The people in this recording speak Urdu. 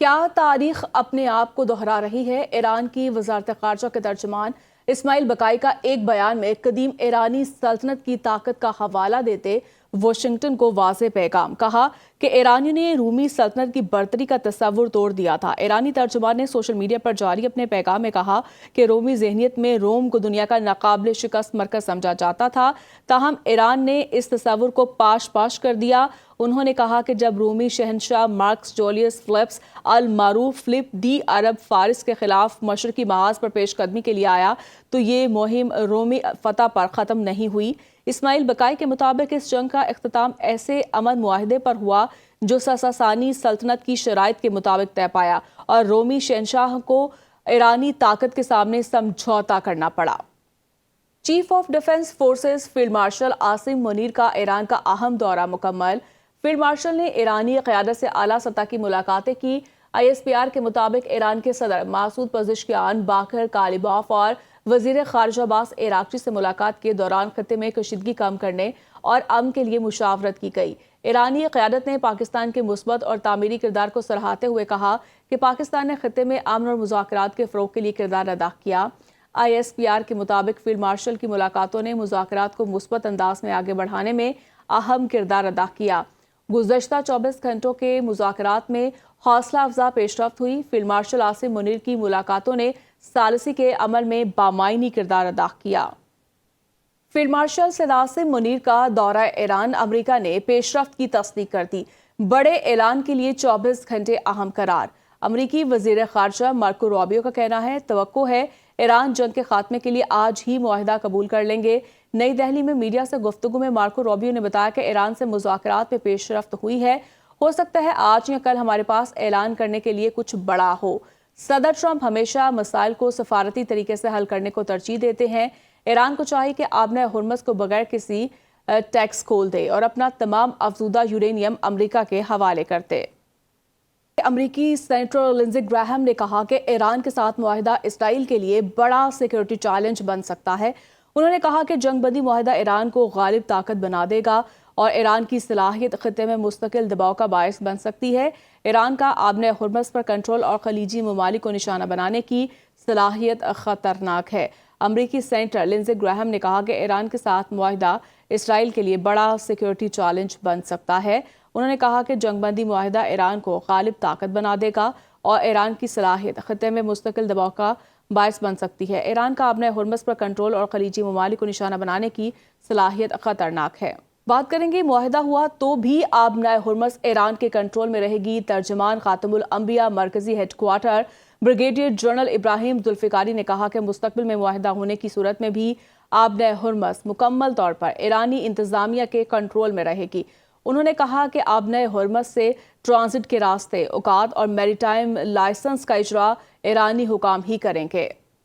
کیا تاریخ اپنے آپ کو دہرا رہی ہے؟ ایران کی وزارت خارجہ کے ترجمان اسماعیل بقائی کا ایک بیان میں قدیم ایرانی سلطنت کی طاقت کا حوالہ دیتے واشنگٹن کو واضح پیغام کہا کہ ایرانیوں نے رومی سلطنت کی برتری کا تصور توڑ دیا تھا۔ ایرانی ترجمان نے سوشل میڈیا پر جاری اپنے پیغام میں کہا کہ رومی ذہنیت میں روم کو دنیا کا ناقابل شکست مرکز سمجھا جاتا تھا، تاہم ایران نے اس تصور کو پاش کر دیا۔ انہوں نے کہا کہ جب رومی شہنشاہ مارکس جولیس فلپس المعروف فلپ دی عرب فارس کے خلاف مشرقی محاذ پر پیش قدمی کے لیے آیا تو یہ مہم رومی فتح پر ختم نہیں ہوئی۔ اسماعیل بقائی کے مطابق اس جنگ کا اختتام ایسے امن معاہدے پر ہوا جو ساسانی سلطنت کی شرائط کے مطابق طے پایا اور رومی شہنشاہ کو ایرانی طاقت کے سامنے سمجھوتا کرنا پڑا۔ Chief of defence forces field marshal Asim Munir کا ایران کا اہم دورہ مکمل۔ فیلڈ مارشل نے ایرانی قیادت سے اعلیٰ سطح کی ملاقاتیں کی۔ ISPR کے مطابق ایران کے صدر مسعود پزشکیان، باقر کالیباف اور وزیر خارجہ عباس عراقچی سے ملاقات کے دوران خطے میں کشیدگی کم کرنے اور امن کے لیے مشاورت کی گئی۔ ایرانی قیادت نے پاکستان کے مثبت اور تعمیری کردار کو سراہتے ہوئے کہا کہ پاکستان نے خطے میں امن اور مذاکرات کے فروغ کے لیے کردار ادا کیا۔ ISPR کے مطابق فیلڈ مارشل کی ملاقاتوں نے مذاکرات کو مثبت انداز میں آگے بڑھانے میں اہم کردار ادا کیا۔ گزشتہ 24 گھنٹوں کے مذاکرات میں حوصلہ افزا پیش رفت ہوئی۔ فیلڈ مارشل عاصم منیر کی ملاقاتوں نے ثالثی کے عمل میں بامعنی کردار ادا کیا۔ فیلڈ مارشل سید عاصم منیر کا دورہ ایران امریکہ نے پیش رفت کی تصدیق کر دی۔ بڑے اعلان کے لیے 24 گھنٹے اہم قرار۔ امریکی وزیر خارجہ مارکو روبیو کا کہنا ہے توقع ہے ایران جنگ کے خاتمے کے لیے آج ہی معاہدہ قبول کر لیں گے۔ نئی دہلی میں میڈیا سے گفتگو میں مارکو روبیو نے بتایا کہ ایران سے مذاکرات میں پیش رفت ہوئی ہے، ہو سکتا ہے آج یا کل ہمارے پاس اعلان کرنے کے لیے کچھ بڑا ہو۔ صدر ٹرمپ ہمیشہ مسائل کو سفارتی طریقے سے حل کرنے کو ترجیح دیتے ہیں۔ ایران کو چاہیے کہ آبنۂ ہرمز کو بغیر کسی ٹیکس کھول دے اور اپنا تمام افزودہ یورینیم امریکہ کے حوالے کرتے۔ امریکی سینیٹر لنزی گراہم نے کہا کہ ایران کے ساتھ معاہدہ اسرائیل کے لیے بڑا سیکیورٹی چیلنج بن سکتا ہے۔ انہوں نے کہا کہ جنگ بندی معاہدہ ایران کو غالب طاقت بنا دے گا اور ایران کی صلاحیت خطے میں مستقل دباؤ کا باعث بن سکتی ہے۔ ایران کا آبنۂ ہرمز پر کنٹرول اور خلیجی ممالک کو نشانہ بنانے کی صلاحیت خطرناک ہے۔ امریکی سینیٹر لنزی گراہم نے کہا کہ ایران کے ساتھ معاہدہ اسرائیل کے لیے بڑا سیکیورٹی چیلنج بن سکتا ہے۔ انہوں نے کہا کہ جنگ بندی معاہدہ ایران کو غالب طاقت بنا دے گا اور ایران کی صلاحیت خطے میں مستقل دباؤ کا باعث بن سکتی ہے۔ ایران کا آبنۂ ہرمز پر کنٹرول اور خلیجی ممالک کو نشانہ بنانے کی صلاحیت خطرناک ہے۔ بات کریں گے معاہدہ ہوا تو بھی آبنۂ ہرمز ایران کے کنٹرول میں رہے گی۔ ترجمان خاتم الانبیاء مرکزی ہیڈ کوارٹر بریگیڈیئر جنرل ابراہیم ذوالفقاری نے کہا کہ مستقبل میں معاہدہ ہونے کی صورت میں بھی آبنۂ ہرمز مکمل طور پر ایرانی انتظامیہ کے کنٹرول میں رہے گی۔ انہوں نے کہا کہ آبنۂ ہرمز سے ٹرانزٹ کے راستے، اوقات اور میری ٹائم لائسنس کا اجرا ایرانی حکام ہی کریں گے۔